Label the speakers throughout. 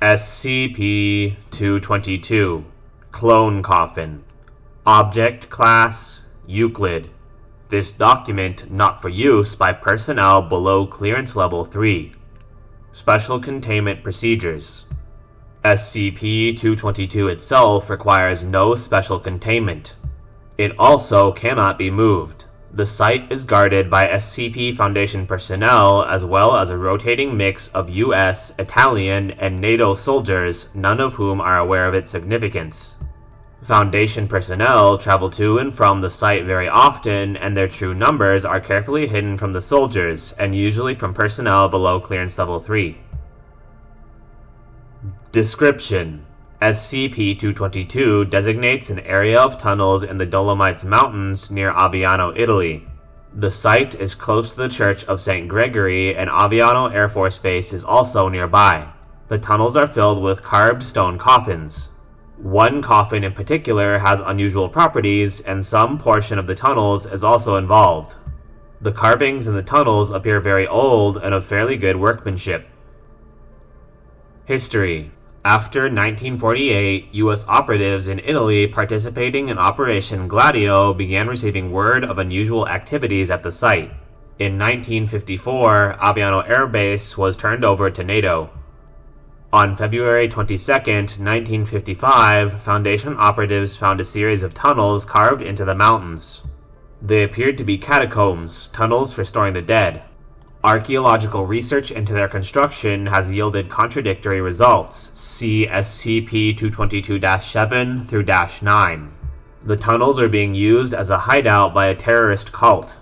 Speaker 1: SCP-222 Clone Coffin. Object Class Euclid. This document not for use by personnel below Clearance Level 3. Special Containment Procedures. SCP-222 itself requires no special containment. It also cannot be moved. The site is guarded by SCP Foundation personnel as well as a rotating mix of US, Italian, and NATO soldiers, none of whom are aware of its significance. Foundation personnel travel to and from the site very often, and their true numbers are carefully hidden from the soldiers, and usually from personnel below Clearance Level 3. Description: SCP-222 designates an area of tunnels in the Dolomites Mountains near Aviano, Italy. The site is close to the Church of St. Gregory, and Aviano Air Force Base is also nearby. The tunnels are filled with carved stone coffins. One coffin in particular has unusual properties, and some portion of the tunnels is also involved. The carvings in the tunnels appear very old and of fairly good workmanship. History: After 1948, U.S. operatives in Italy participating in Operation Gladio began receiving word of unusual activities at the site. In 1954, Aviano Air Base was turned over to NATO. On February 22, 1955, Foundation operatives found a series of tunnels carved into the mountains. They appeared to be catacombs, tunnels for storing the dead. Archaeological research into their construction has yielded contradictory results. See SCP-222-7 through -9. The tunnels are being used as a hideout by a terrorist cult.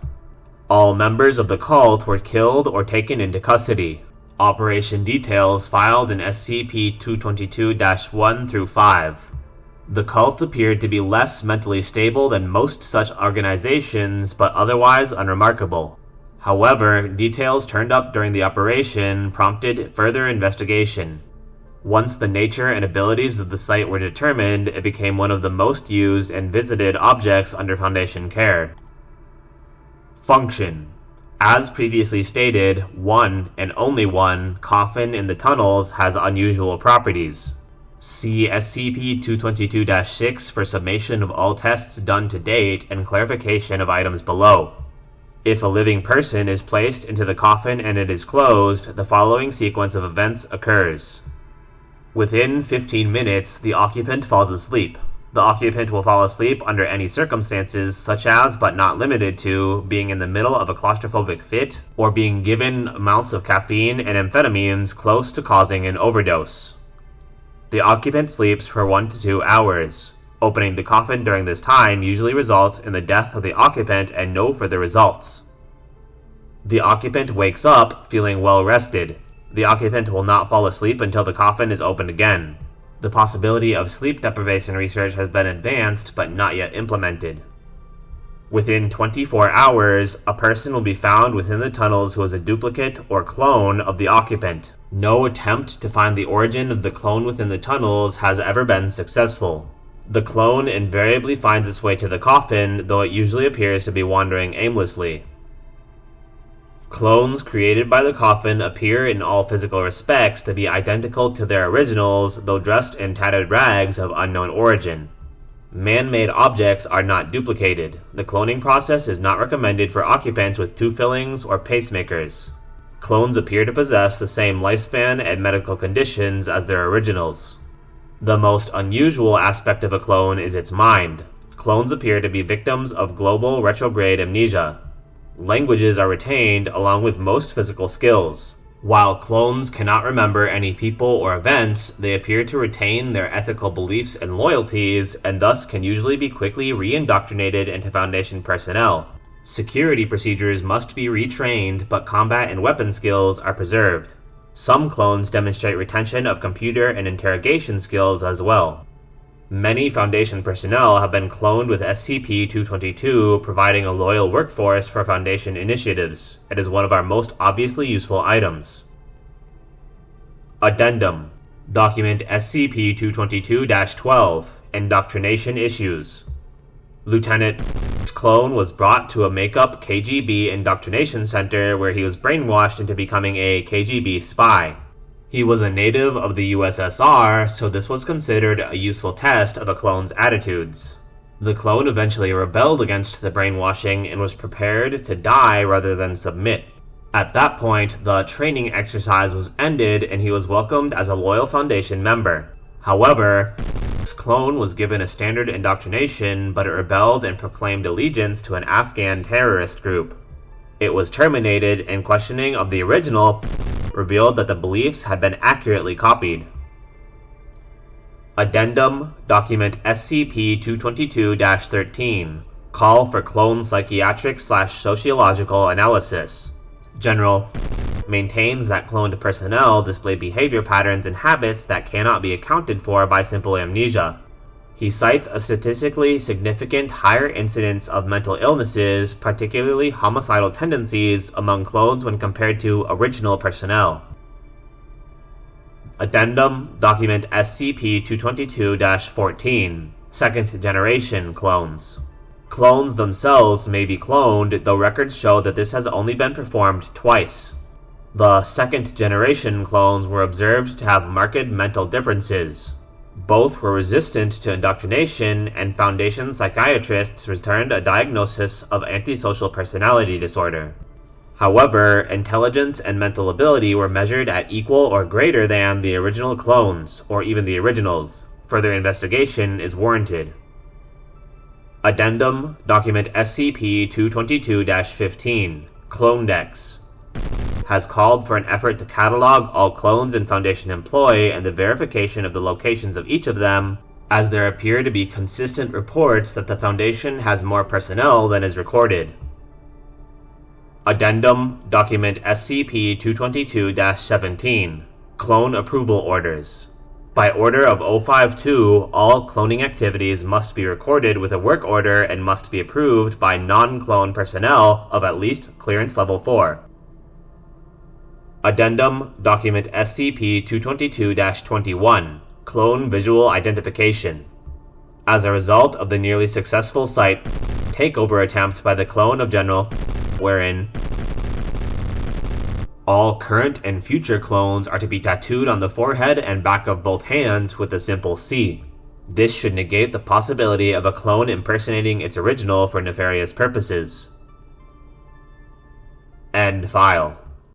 Speaker 1: All members of the cult were killed or taken into custody. Operation details filed in SCP-222-1 through 5. The cult appeared to be less mentally stable than most such organizations, but otherwise unremarkable. However, details turned up during the operation prompted further investigation. Once the nature and abilities of the site were determined, it became one of the most used and visited objects under Foundation care. Function: As previously stated, one, and only one, coffin in the tunnels has unusual properties. See SCP-222-6 for summation of all tests done to date and clarification of items below. If a living person is placed into the coffin and it is closed, the following sequence of events occurs. Within 15 minutes, the occupant falls asleep. The occupant will fall asleep under any circumstances, such as, but not limited to, being in the middle of a claustrophobic fit, or being given amounts of caffeine and amphetamines close to causing an overdose. The occupant sleeps for 1 to 2 hours. Opening the coffin during this time usually results in the death of the occupant and no further results. The occupant wakes up feeling well rested. The occupant will not fall asleep until the coffin is opened again. The possibility of sleep deprivation research has been advanced but not yet implemented. Within 24 hours, a person will be found within the tunnels who is a duplicate or clone of the occupant. No attempt to find the origin of the clone within the tunnels has ever been successful. The clone invariably finds its way to the coffin, though it usually appears to be wandering aimlessly. Clones created by the coffin appear in all physical respects to be identical to their originals, though dressed in tattered rags of unknown origin. Man-made objects are not duplicated. The cloning process is not recommended for occupants with tooth fillings or pacemakers. Clones appear to possess the same lifespan and medical conditions as their originals. The most unusual aspect of a clone is its mind. Clones appear to be victims of global retrograde amnesia. Languages are retained along with most physical skills. While clones cannot remember any people or events, they appear to retain their ethical beliefs and loyalties, and thus can usually be quickly re-indoctrinated into Foundation personnel. Security procedures must be retrained, but combat and weapon skills are preserved. Some clones demonstrate retention of computer and interrogation skills as well. Many Foundation personnel have been cloned with SCP-222, providing a loyal workforce for Foundation initiatives. It is one of our most obviously useful items. Addendum: Document SCP-222-12 Indoctrination Issues. Lieutenant's clone was brought to a make-up KGB indoctrination center where he was brainwashed into becoming a KGB spy. He was a native of the USSR, so this was considered a useful test of a clone's attitudes. The clone eventually rebelled against the brainwashing and was prepared to die rather than submit. At that point, the training exercise was ended and he was welcomed as a loyal Foundation member. However, this clone was given a standard indoctrination, but it rebelled and proclaimed allegiance to an Afghan terrorist group. It was terminated, and questioning of the original revealed that the beliefs had been accurately copied. Addendum Document SCP-222-13 Call for Clone Psychiatric/Sociological Analysis. General maintains that cloned personnel display behavior patterns and habits that cannot be accounted for by simple amnesia. He cites a statistically significant higher incidence of mental illnesses, particularly homicidal tendencies, among clones when compared to original personnel. Addendum Document SCP-222-14 Second Generation Clones. Clones themselves may be cloned, though records show that this has only been performed twice. The second generation clones were observed to have marked mental differences. Both were resistant to indoctrination, and Foundation psychiatrists returned a diagnosis of antisocial personality disorder. However, intelligence and mental ability were measured at equal or greater than the original clones, or even the originals. Further investigation is warranted. Addendum Document SCP-222-15 Clone Dex has called for an effort to catalog all clones in Foundation employ and the verification of the locations of each of them, as there appear to be consistent reports that the Foundation has more personnel than is recorded. Addendum Document SCP-222-17 Clone Approval Orders. By order of 052, all cloning activities must be recorded with a work order and must be approved by non-clone personnel of at least Clearance Level 4. Addendum Document SCP-222-21 Clone Visual Identification. As a result of the nearly successful site takeover attempt by the clone of General, wherein all current and future clones are to be tattooed on the forehead and back of both hands with a simple C. This should negate the possibility of a clone impersonating its original for nefarious purposes. End file.